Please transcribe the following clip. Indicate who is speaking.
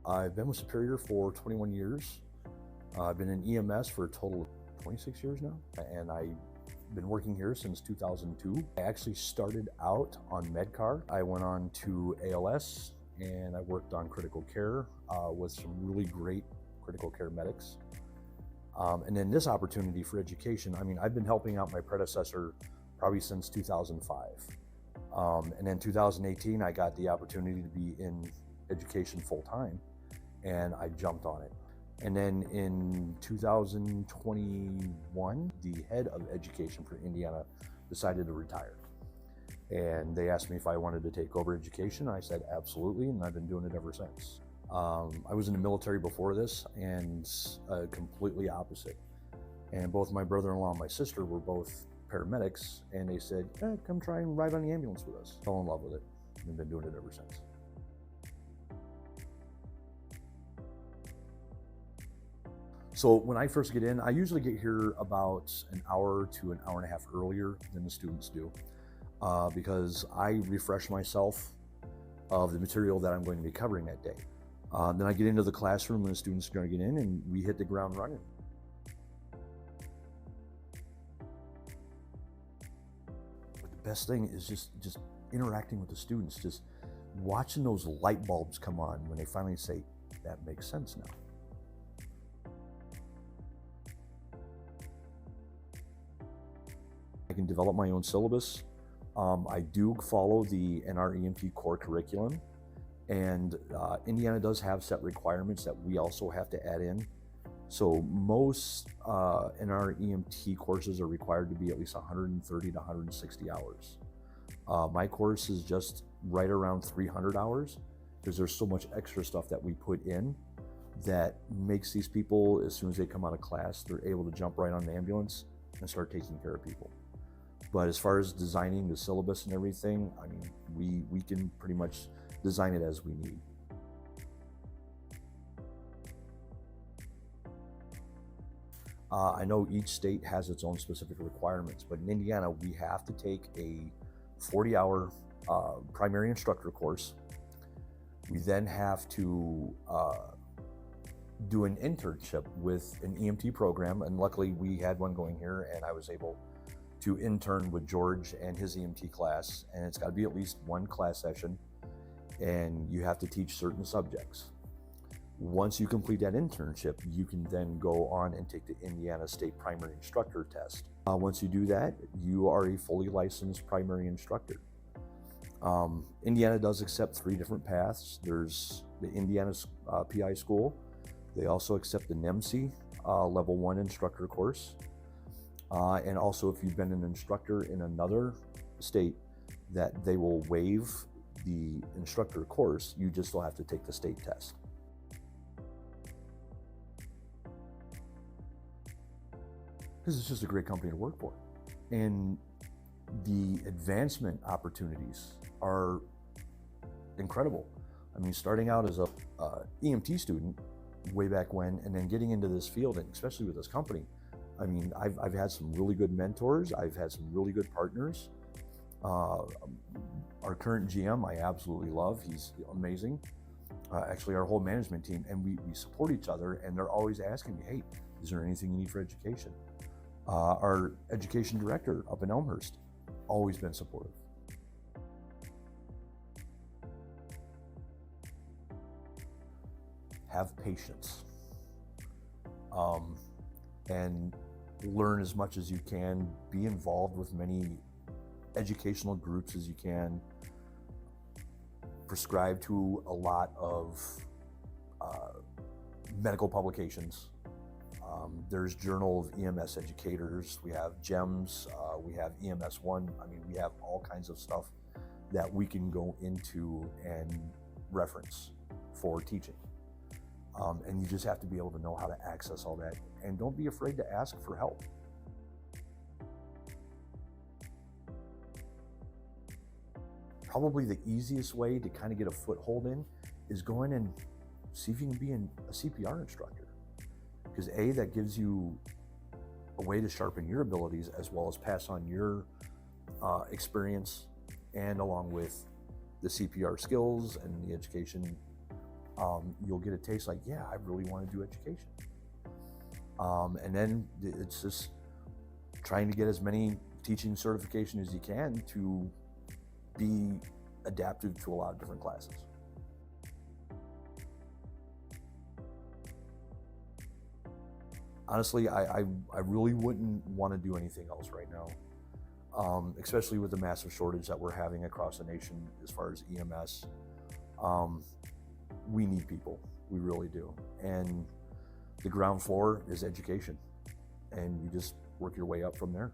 Speaker 1: I've been with Superior for 21 years. I've been in EMS for a total of 26 years now, and I've been working here since 2002. I actually started out on MedCar. I went on to ALS, and I worked on critical care with some really great critical care medics. And then this opportunity for education, I've been helping out my predecessor probably since 2005. And then 2018, I got the opportunity to be in education full-time, and I jumped on it. And then in 2021, the head of education for Indiana decided to retire. And they asked me if I wanted to take over education. I said, absolutely, and I've been doing it ever since. I was in the military before this, and completely opposite. And both my brother-in-law and my sister were both paramedics, and they said, come try and ride on the ambulance with us. Fell in love with it, and been doing it ever since. So when I first get in, I usually get here about an hour to an hour and a half earlier than the students do, because I refresh myself of the material that I'm going to be covering that day. Then I get into the classroom when the students are going to get in, and we hit the ground running. But the best thing is just interacting with the students, just watching those light bulbs come on when they finally say, that makes sense now. I can develop my own syllabus. I do follow the NREMT core curriculum, and Indiana does have set requirements that we also have to add in. So most NREMT courses are required to be at least 130 to 160 hours. My course is just right around 300 hours because there's so much extra stuff that we put in that makes these people, as soon as they come out of class, they're able to jump right on the ambulance and start taking care of people. But as far as designing the syllabus and everything, we can pretty much design it as we need. I know each state has its own specific requirements, but in Indiana, we have to take a 40-hour primary instructor course. We then have to do an internship with an EMT program, and luckily we had one going here, and I was able to intern with George and his EMT class, and it's got to be at least one class session, and you have to teach certain subjects. Once you complete that internship, you can then go on and take the Indiana State Primary Instructor test. Once you do that, you are a fully licensed primary instructor. Indiana does accept 3 different paths. There's the Indiana PI school. They also accept the NEMC level 1 instructor course. And also, if you've been an instructor in another state, that they will waive the instructor course. You just will have to take the state test. Because it's just a great company to work for. And the advancement opportunities are incredible. Starting out as a EMT student way back when, and then getting into this field, and especially with this company, I've had some really good mentors. I've had some really good partners. Our current GM, I absolutely love. He's amazing. Actually, our whole management team, and we support each other, and they're always asking me, hey, is there anything you need for education? Our education director up in Elmhurst, always been supportive. Have patience. And learn as much as you can, be involved with many educational groups as you can, prescribe to a lot of medical publications. There's Journal of EMS Educators, we have GEMS, we have EMS 1, we have all kinds of stuff that we can go into and reference for teaching. And you just have to be able to know how to access all that, and don't be afraid to ask for help. Probably the easiest way to kind of get a foothold in is go in and see if you can be a CPR instructor. Because A, that gives you a way to sharpen your abilities as well as pass on your experience, and along with the CPR skills and the education you'll get a taste like, yeah, I really want to do education. And then it's just trying to get as many teaching certification as you can to be adaptive to a lot of different classes. Honestly, I really wouldn't want to do anything else right now, especially with the massive shortage that we're having across the nation as far as EMS. We need people, we really do. And the ground floor is education, and you just work your way up from there.